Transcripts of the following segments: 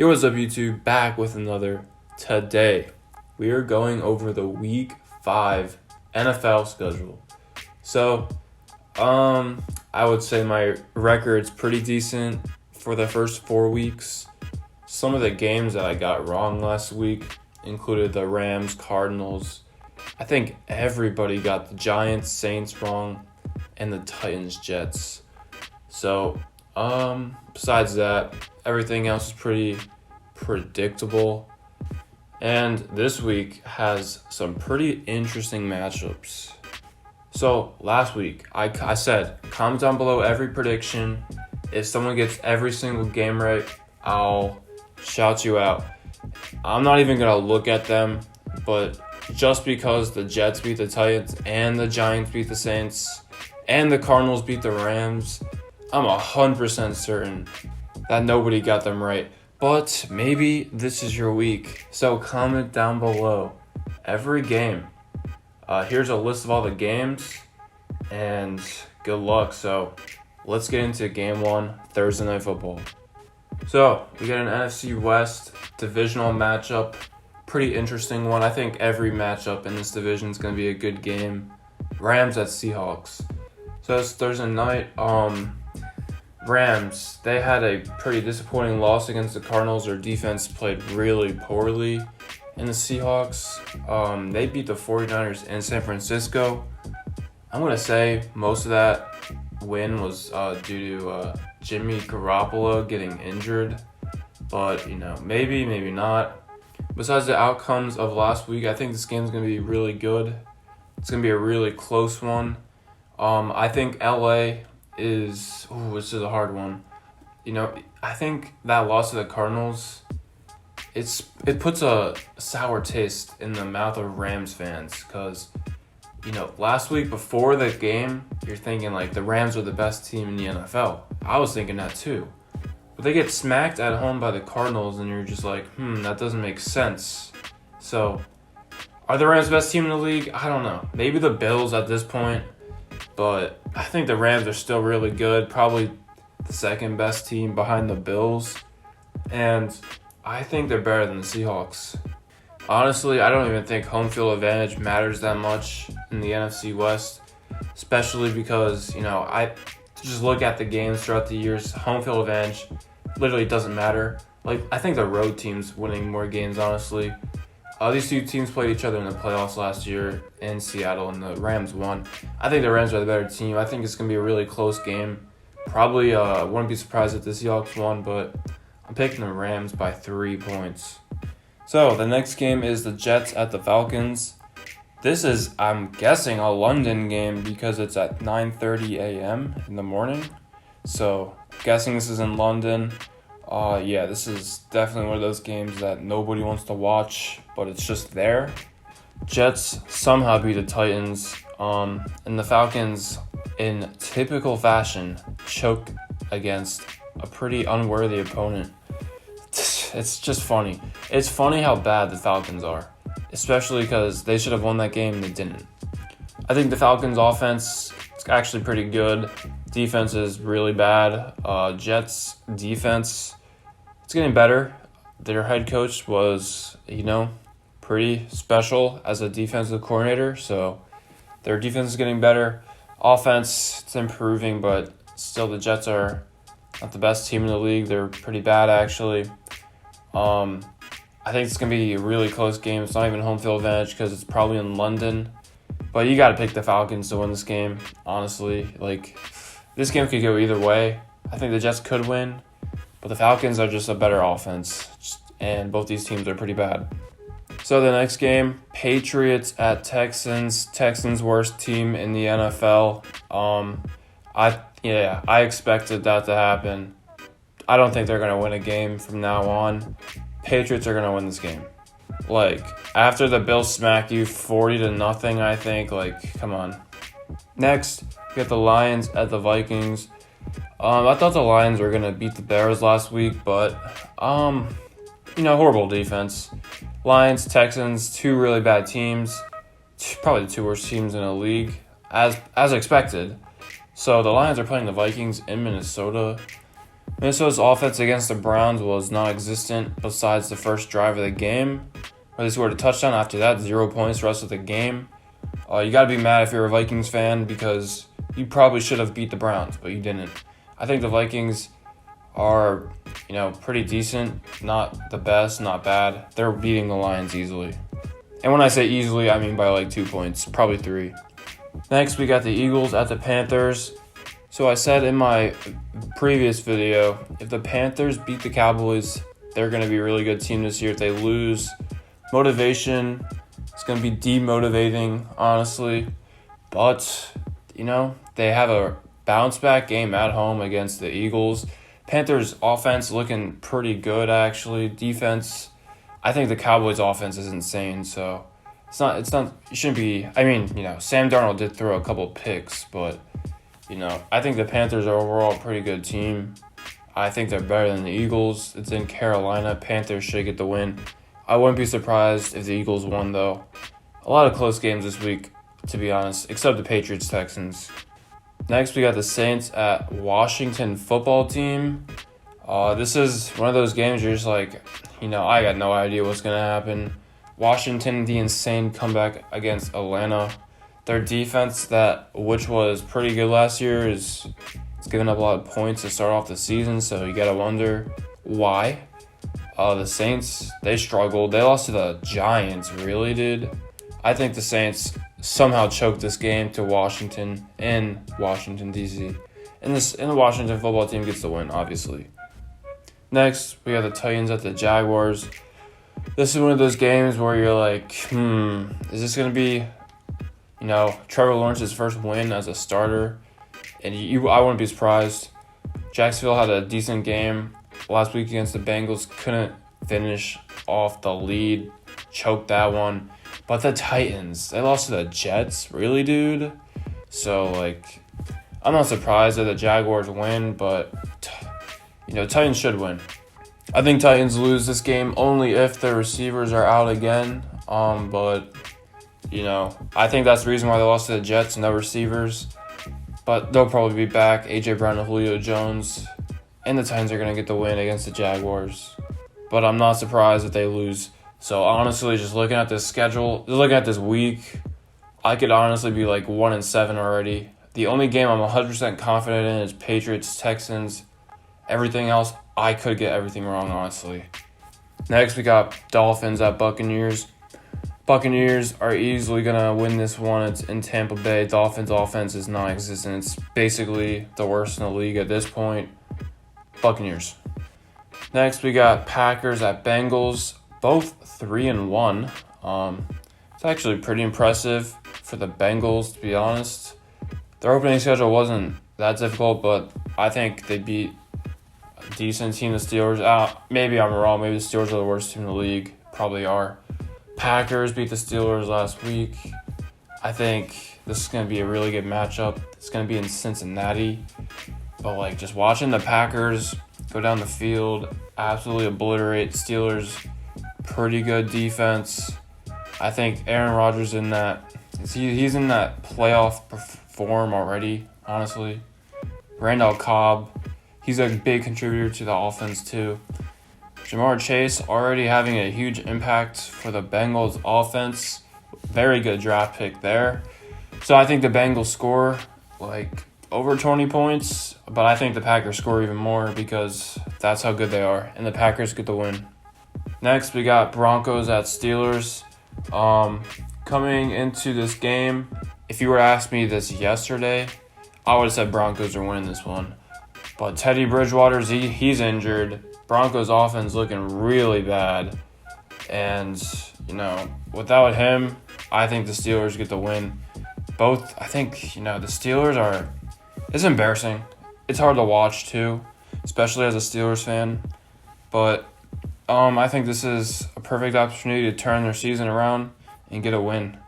Yo, what's up, YouTube? Back with another today. We are going over the Week 5 NFL schedule. So, I would say my record's pretty decent for the first 4 weeks. Some of the games that I got wrong last week included the Rams, Cardinals. I think everybody got the Giants, Saints wrong, and the Titans, Jets. So, besides that, everything else is pretty predictable. And this week has some pretty interesting matchups. So, last week, I said, comment down below every prediction. If someone gets every single game right, I'll shout you out. I'm not even going to look at them, but just because the Jets beat the Titans and the Giants beat the Saints and the Cardinals beat the Rams, I'm 100% certain that nobody got them right. But maybe this is your week. So comment down below every game. Here's a list of all the games, and good luck. So let's get into game 1, Thursday Night Football. So we got an NFC West divisional matchup. Pretty interesting one. I think every matchup in this division is going to be a good game. Rams at Seahawks. So it's Thursday night. Rams, they had a pretty disappointing loss against the Cardinals. Their defense played really poorly. And the Seahawks, they beat the 49ers in San Francisco. I'm going to say most of that win was due to Jimmy Garoppolo getting injured. But, maybe not. Besides the outcomes of last week, I think this game's going to be really good. It's going to be a really close one. I think LA is... this is a hard one. I think that loss to the Cardinals, it puts a sour taste in the mouth of Rams fans because, last week before the game, you're thinking like the Rams are the best team in the NFL. I was thinking that too. But they get smacked at home by the Cardinals and you're just like, that doesn't make sense. So, are the Rams the best team in the league? I don't know. Maybe the Bills at this point. But I think the Rams are still really good. Probably the second best team behind the Bills. And I think they're better than the Seahawks. Honestly, I don't even think home field advantage matters that much in the NFC West. Especially because, I just look at the games throughout the years. Home field advantage literally doesn't matter. I think the road team's winning more games, honestly. These two teams played each other in the playoffs last year in Seattle, and the Rams won. I think the Rams are the better team. I think it's going to be a really close game. Probably wouldn't be surprised if the Seahawks won, but I'm picking the Rams by 3 points. So the next game is the Jets at the Falcons. This is, I'm guessing, a London game because it's at 9:30 a.m. in the morning. So guessing this is in London. This is definitely one of those games that nobody wants to watch, but it's just there. Jets somehow beat the Titans, and the Falcons, in typical fashion, choke against a pretty unworthy opponent. It's just funny. It's funny how bad the Falcons are, especially because they should have won that game and they didn't. I think the Falcons' offense is actually pretty good. Defense is really bad. Jets' defense, it's getting better. Their head coach was, pretty special as a defensive coordinator, so their defense is getting better. Offense, it's improving, but still the Jets are not the best team in the league. They're pretty bad, actually. I think it's going to be a really close game. It's not even home field advantage because it's probably in London. But you got to pick the Falcons to win this game, honestly. This game could go either way. I think the Jets could win, but the Falcons are just a better offense, and both these teams are pretty bad. So the next game, Patriots at Texans. Texans' worst team in the NFL. I expected that to happen. I don't think they're going to win a game from now on. Patriots are going to win this game. After the Bills smack you 40-0, I think, come on. Next, we got the Lions at the Vikings. I thought the Lions were going to beat the Bears last week, but, horrible defense. Lions, Texans, two really bad teams. Probably the two worst teams in the league, as expected. So the Lions are playing the Vikings in Minnesota. Minnesota's offense against the Browns was non-existent besides the first drive of the game, where they scored a touchdown. After that, 0 points the rest of the game. You got to be mad if you're a Vikings fan because you probably should have beat the Browns, but you didn't. I think the Vikings are, pretty decent. Not the best, not bad. They're beating the Lions easily. And when I say easily, I mean by like 2 points, probably 3. Next, we got the Eagles at the Panthers. So I said in my previous video, if the Panthers beat the Cowboys, they're going to be a really good team this year. If they lose, motivation is going to be demotivating, honestly. But, they have a bounce-back game at home against the Eagles. Panthers' offense looking pretty good, actually. Defense, I think the Cowboys' offense is insane, so it's not, it shouldn't be, Sam Darnold did throw a couple picks, but, I think the Panthers are overall a pretty good team. I think they're better than the Eagles. It's in Carolina. Panthers should get the win. I wouldn't be surprised if the Eagles won, though. A lot of close games this week, to be honest, except the Patriots, Texans. Next, we got the Saints at Washington football team. This is one of those games you're just like, I got no idea what's going to happen. Washington, the insane comeback against Atlanta. Their defense, which was pretty good last year, is giving up a lot of points to start off the season, so you got to wonder why. The Saints, they struggled. They lost to the Giants, really, dude. I think the Saints somehow choked this game to Washington in Washington, D.C. And the Washington football team gets the win, obviously. Next, we have the Titans at the Jaguars. This is one of those games where you're like, is this going to be, Trevor Lawrence's first win as a starter? And I wouldn't be surprised. Jacksonville had a decent game last week against the Bengals. Couldn't finish off the lead. Choked that one. But the Titans, they lost to the Jets? Really, dude? So, I'm not surprised that the Jaguars win, but, Titans should win. I think Titans lose this game only if their receivers are out again. But, I think that's the reason why they lost to the Jets, no receivers. But they'll probably be back. A.J. Brown and Julio Jones. And the Titans are going to get the win against the Jaguars. But I'm not surprised if they lose. So, honestly, just looking at this schedule, looking at this week, I could honestly be 1-7 already. The only game I'm 100% confident in is Patriots, Texans. Everything else, I could get everything wrong, honestly. Next, we got Dolphins at Buccaneers. Buccaneers are easily going to win this one. It's in Tampa Bay. Dolphins' offense is non-existent. It's basically the worst in the league at this point. Buccaneers. Next, we got Packers at Bengals. Both 3-1. It's actually pretty impressive for the Bengals, to be honest. Their opening schedule wasn't that difficult, but I think they beat a decent team, the Steelers. Maybe I'm wrong. Maybe the Steelers are the worst team in the league. Probably are. Packers beat the Steelers last week. I think this is going to be a really good matchup. It's going to be in Cincinnati. But, just watching the Packers go down the field, absolutely obliterate Steelers. Pretty good defense. I think Aaron Rodgers he's in that playoff form already, honestly. Randall Cobb, he's a big contributor to the offense too. Jamar Chase already having a huge impact for the Bengals offense. Very good draft pick there. So I think the Bengals score over 20 points, but I think the Packers score even more because that's how good they are, and the Packers get the win. Next, we got Broncos at Steelers. Coming into this game, if you were to ask me this yesterday, I would have said Broncos are winning this one. But Teddy Bridgewater's he's injured. Broncos offense looking really bad. And, without him, I think the Steelers get the win. I think, the Steelers it's embarrassing. It's hard to watch, too, especially as a Steelers fan. But I think this is a perfect opportunity to turn their season around and get a win.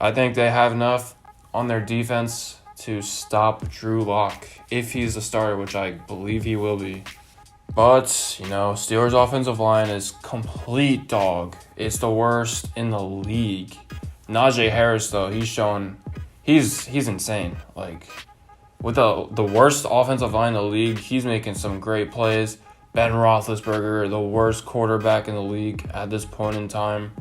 I think they have enough on their defense to stop Drew Lock if he's the starter, which I believe he will be. But, Steelers' offensive line is complete dog. It's the worst in the league. Najee Harris, though, he's insane. with the worst offensive line in the league, he's making some great plays. Ben Roethlisberger, the worst quarterback in the league at this point in time,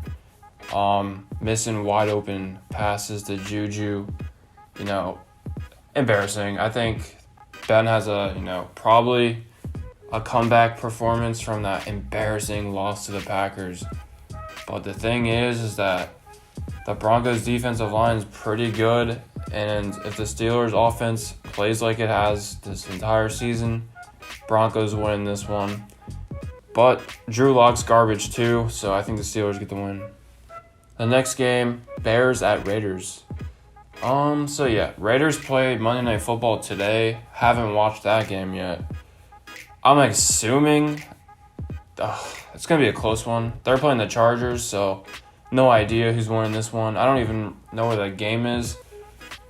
missing wide open passes to Juju, embarrassing. I think Ben has probably a comeback performance from that embarrassing loss to the Packers. But the thing is that the Broncos' defensive line is pretty good, and if the Steelers' offense plays like it has this entire season, Broncos win this one. But Drew Lock's garbage too, so I think the Steelers get the win. The next game, Bears at Raiders. Raiders played Monday Night Football today. Haven't watched that game yet. I'm assuming it's going to be a close one. They're playing the Chargers, so no idea who's winning this one. I don't even know where the game is.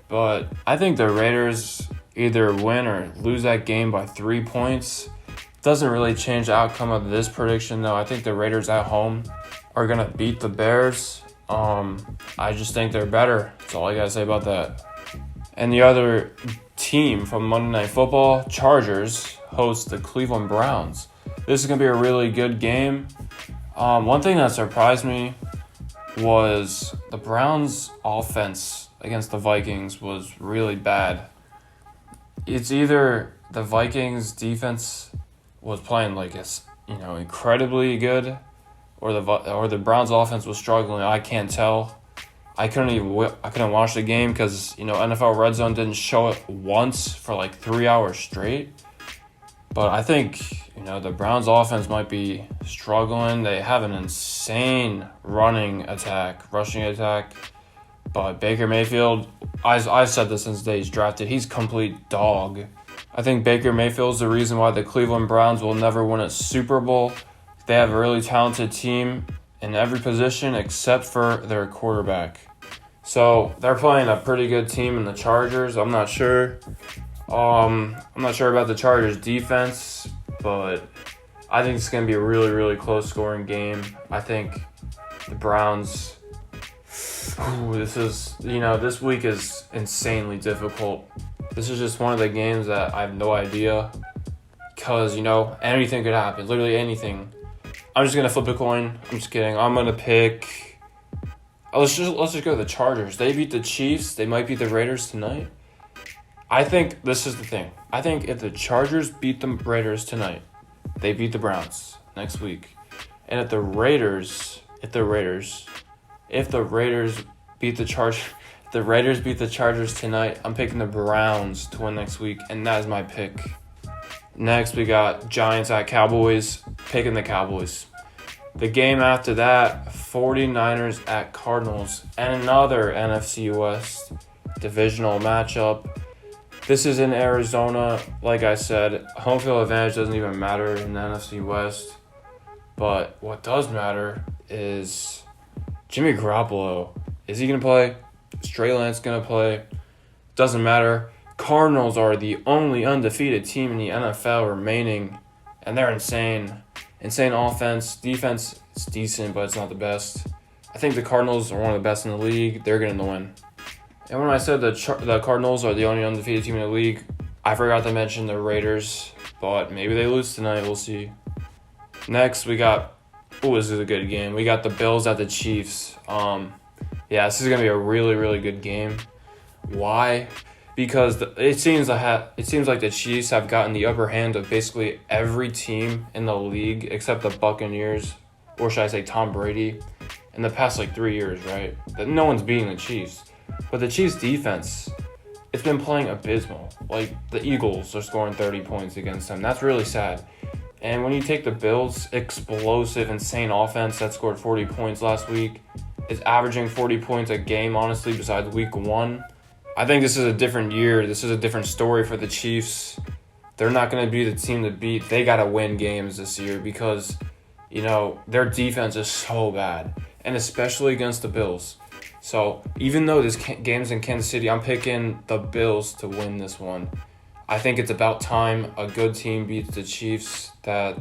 But I think the Raiders either win or lose that game by 3 points. Doesn't really change the outcome of this prediction, though. I think the Raiders at home are going to beat the Bears. I just think they're better. That's all I got to say about that. And the other team from Monday Night Football, Chargers, host the Cleveland Browns. This is going to be a really good game. One thing that surprised me was the Browns' offense against the Vikings was really bad. It's either the Vikings' defense was playing incredibly good, or the Browns' offense was struggling. I can't tell. I couldn't watch the game because NFL Red Zone didn't show it once for 3 hours straight. But I think the Browns' offense might be struggling. They have an insane rushing attack. But Baker Mayfield, I've said this since the day he's drafted, he's complete dog. I think Baker Mayfield's the reason why the Cleveland Browns will never win a Super Bowl. They have a really talented team in every position except for their quarterback. So they're playing a pretty good team in the Chargers. I'm not sure. I'm not sure about the Chargers defense, but I think it's going to be a really, really close scoring game. I think the Browns, this week is insanely difficult. This is just one of the games that I have no idea because, anything could happen, literally anything. I'm just going to flip a coin. I'm just kidding. I'm going to pick, let's just go to the Chargers. They beat the Chiefs. They might beat the Raiders tonight. I think this is the thing. I think if the Chargers beat the Raiders tonight, they beat the Browns next week. And if the Raiders beat the Chargers tonight, I'm picking the Browns to win next week, and that is my pick. Next, we got Giants at Cowboys, picking the Cowboys. The game after that, 49ers at Cardinals, and another NFC West divisional matchup. This is in Arizona. Like I said, home field advantage doesn't even matter in the NFC West. But what does matter is Jimmy Garoppolo. Is he going to play? Is Trey Lance going to play? Doesn't matter. Cardinals are the only undefeated team in the NFL remaining, and they're insane. Insane offense. Defense is decent, but it's not the best. I think the Cardinals are one of the best in the league. They're getting the win. And when I said the Cardinals are the only undefeated team in the league, I forgot to mention the Raiders, but maybe they lose tonight. We'll see. Next, we got this is a good game. We got the Bills at the Chiefs. This is going to be a really, really good game. Why? Because it seems like the Chiefs have gotten the upper hand of basically every team in the league except the Buccaneers, or should I say Tom Brady, in the past 3 years, right? That no one's beating the Chiefs. But the Chiefs' defense, it's been playing abysmal. The Eagles are scoring 30 points against them. That's really sad. And when you take the Bills' explosive, insane offense that scored 40 points last week, is averaging 40 points a game, honestly, besides week 1. I think this is a different year. This is a different story for the Chiefs. They're not going to be the team to beat. They got to win games this year because, their defense is so bad, and especially against the Bills. So even though this game's in Kansas City, I'm picking the Bills to win this one. I think it's about time a good team beats the Chiefs that,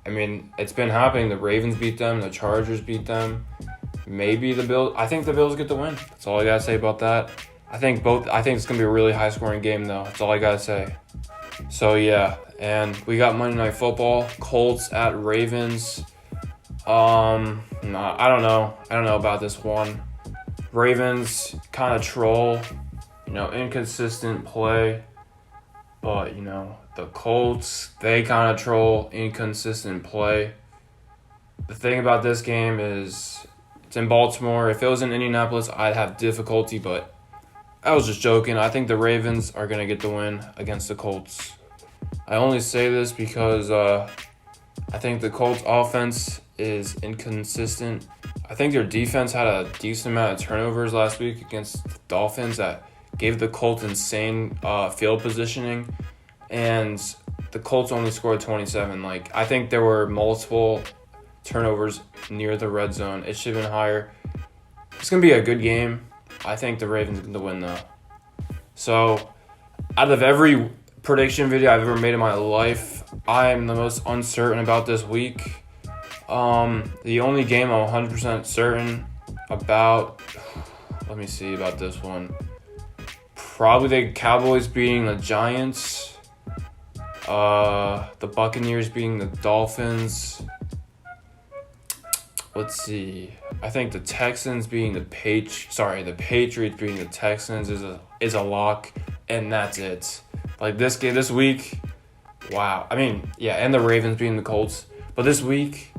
it's been happening. The Ravens beat them. The Chargers beat them. Maybe the Bills. I think the Bills get the win. That's all I got to say about that. I think it's gonna be a really high scoring game though. That's all I gotta say. So yeah, and we got Monday Night Football, Colts at Ravens. Nah, I don't know about this one. Ravens kind of troll, inconsistent play. But, the Colts, they kind of troll, inconsistent play. The thing about this game is it's in Baltimore. If it was in Indianapolis, I'd have difficulty, but I was just joking. I think the Ravens are going to get the win against the Colts. I only say this because I think the Colts offense is inconsistent. I think their defense had a decent amount of turnovers last week against the Dolphins that gave the Colts insane field positioning, and the Colts only scored 27. I think there were multiple turnovers near the red zone. It should have been higher. It's going to be a good game. I think the Ravens are going to win, though. So, out of every prediction video I've ever made in my life, I am the most uncertain about this week. The only game I'm 100% certain about, let me see about this one. Probably the Cowboys beating the Giants, the Buccaneers beating the Dolphins. Let's see. I think the Texans beating the Patriots beating the Texans is a lock, and that's it. This game this week, wow. And the Ravens beating the Colts. But this week,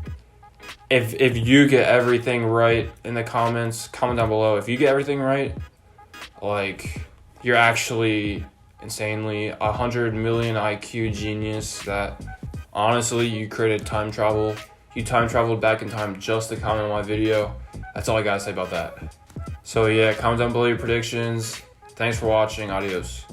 if you get everything right in the comments, comment down below. If you get everything right, you're actually insanely 100 million IQ genius that honestly you created time travel. You time traveled back in time just to comment on my video. That's all I gotta say about that. So yeah, comment down below your predictions. Thanks for watching. Adios.